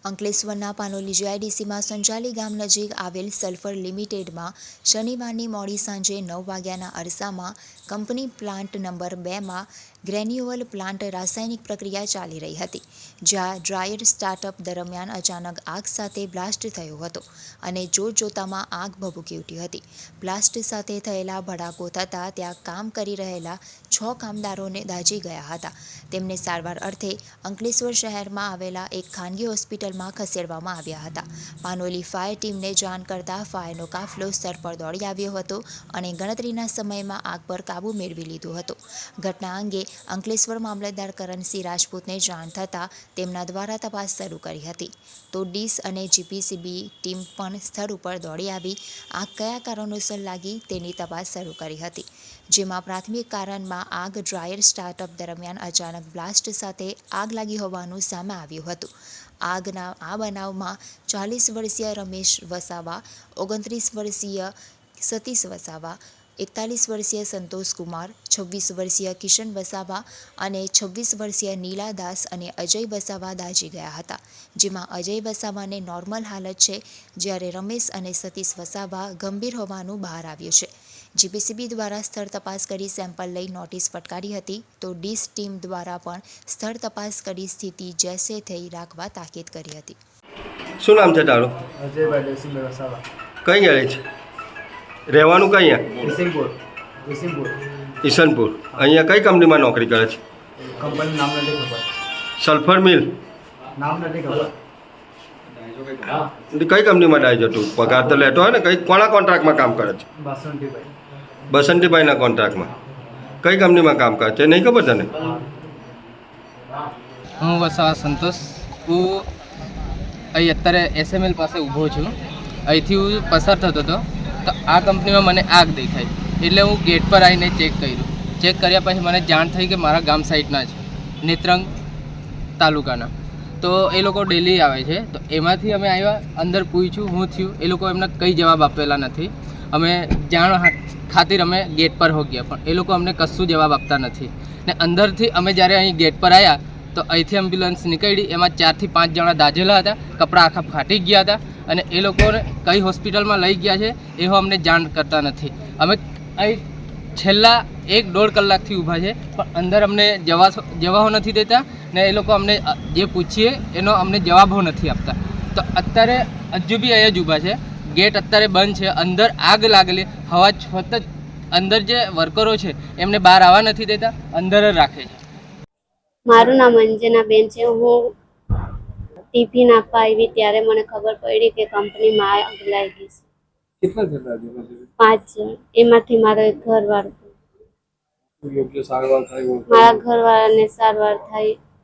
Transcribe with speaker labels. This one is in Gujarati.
Speaker 1: અંકલેશ્વરના પાનોલી જીઆઈડીસીમાં સંચાલી ગામ નજીક આવેલ સલ્ફર લિમિટેડમાં શનિવારની મોડી સાંજે 9 વાગ્યાના અરસામાં company plant number 2માં granule plant રાસાયણિક પ્રક્રિયા ચાલી રહી હતી, જ્યાં ડ્રાયર સ્ટાર્ટઅપ દરમિયાન અચાનક આગ સાથે બ્લાસ્ટ થયો હતો અને જોતજોતામાં આગ ભભૂકી ઉઠી હતી. બ્લાસ્ટ સાથે થયેલા ભડાકો થતાં ત્યાં કામ કરી રહેલા 6 કામદારોને દાઝી ગયા હતા. તેમને સારવાર અર્થે અંકલેશ્વર શહેરમાં આવેલા એક ખાનગી હોસ્પિટલમાં ખસેડવામાં આવ્યા હતા. પાનોલી ફાયર ટીમને જાણ કરતા ફાયરનો કાફલો સ્થળ પર દોડી આવ્યો હતો અને ગણતરીના સમયમાં આગ પર કાબૂ મેળવી લીધો હતો. ઘટના અંગે અંકલેશ્વર મામલતદાર કરણસિંહ રાજપૂતને જાણ થતાં તેમના દ્વારા તપાસ શરૂ કરી હતી. તો ડીસ અને જીપીસીબી ટીમ પણ સ્થળ ઉપર દોડી આવી આગ કયા કારણોસર લાગી તેની તપાસ શરૂ કરી હતી, જેમાં પ્રાથમિક કારણમાં આગ ડ્રાયર સ્ટાર્ટઅપ દરમિયાન અચાનક બ્લાસ્ટ સાથે આગ લાગી હોવાનું સામે આવ્યું હતું. આગના આ બનાવમાં 40 વર્ષીય રમેશ વસાવા, 29 વર્ષીય સતીશ વસાવા, 41 વર્ષીય સંતોષ કુમાર, 26 વર્ષીય કિશન વસાવા અને 26 વર્ષીય નીલા દાસ અને અજય વસાવા દાઝી ગયા હતા, જેમાં અજય વસાવાને નોર્મલ હાલત છે, જ્યારે રમેશ અને સતીશ વસાવા ગંભીર હોવાનું બહાર આવ્યું છે. જીપીસીબી દ્વારા સ્થળ તપાસ કરી સેમ્પલ લઈ નોટિસ ફટકારી હતી, તો ડીસ ટીમ દ્વારા પણ સ્થળ તપાસ કરી સ્થિતિ જેસે થઈ રાખવા તાકીદ કરી હતી.
Speaker 2: શું નામ છે તારું?
Speaker 3: અજયભાઈ દેવસિંહભાઈ વસાવા.
Speaker 2: કઈ રહે છે? રહેવાનું કઈ?
Speaker 3: ઈસનપુર.
Speaker 2: ઈશનપુર. અહીંયા કઈ કંપનીમાં નોકરી કરે છે?
Speaker 3: કંપનીનું નામ નથી ખબર.
Speaker 2: સલ્ફર મિલ?
Speaker 3: નામ નથી ખબર.
Speaker 2: કઈ કંપનીમાં ડાય જતું? પગાર તો લેતો હોય ને? કઈ કોના કોન્ટ્રાક્ટમાં કામ કરે છે?
Speaker 3: બાસંતીભાઈ.
Speaker 2: બસંતીભાઈના કોન્ટ્રાક્ટમાં. કઈ કંપનીમાં કામ કરે છે નહીં ખબર તને?
Speaker 4: હું વસાવા સંતોષ. હું અહીં અત્યારે એસએમએલ પાસે ઊભો છું. અહીંથી હું પસાર થતો હતો તો આ કંપનીમાં મને આગ દેખાઈ, એટલે હું ગેટ પર આવીને ચેક કર્યું. ચેક કર્યા પછી મને જાણ થઈ કે મારા ગામ સાઈડના છે, નેત્રંગ તાલુકાના. તો એ લોકો ડેલી આવે છે, તો એમાંથી અમે આવ્યા, અંદર પૂછ્યું હું થયું, એ લોકો એમને કંઈ જવાબ આપેલા નથી. અમે જાણ ખાतिर અમે ગેટ પર હો ગયા, પણ એ લોકો અમને કશું જવાબ આપતા નથી. ને અંદરથી અમે જ્યારે અહીં ગેટ પર આવ્યા તો અહીંથી એમ્બ્યુલન્સ નીકળી, એમાં 4 થી 5 જણા દાઝેલા હતા, કપડાં આખા ફાટી ગયા હતા અને એ લોકોને કઈ હોસ્પિટલમાં લઈ ગયા છે એવો અમને જાણ કરતા નથી. અમે અહીં છેલ્લા 1-1.5 કલાકથી ઊભા છે, પણ અંદર અમને જવાબો નથી દેતા ને એ લોકો અમને જે પૂછીએ એનો અમને જવાબો નથી આપતા. તો અત્યારે હજુ બી અહીંયા જ ઊભા છે, ગેટ અત્યારે બંધ છે, અંદર આગ લાગેલી, હવા છત અંદર જે વર્કરો છે એમને બહાર આવવા નથી દેતા, અંદર જ રાખે છે.
Speaker 5: મારું નામ અંજનાબેન છે. હું ટિફિન આપવા આવી ત્યારે મને ખબર પડી કે કંપનીમાં આગ લાગી છે.
Speaker 3: કેટલા જણા છે?
Speaker 5: 5 જણ, એમાંથી મારો એક ઘરવાળો.
Speaker 3: યોગ્ય સારવાર થાય?
Speaker 5: મારા ઘરવાળાને સારવાર થાય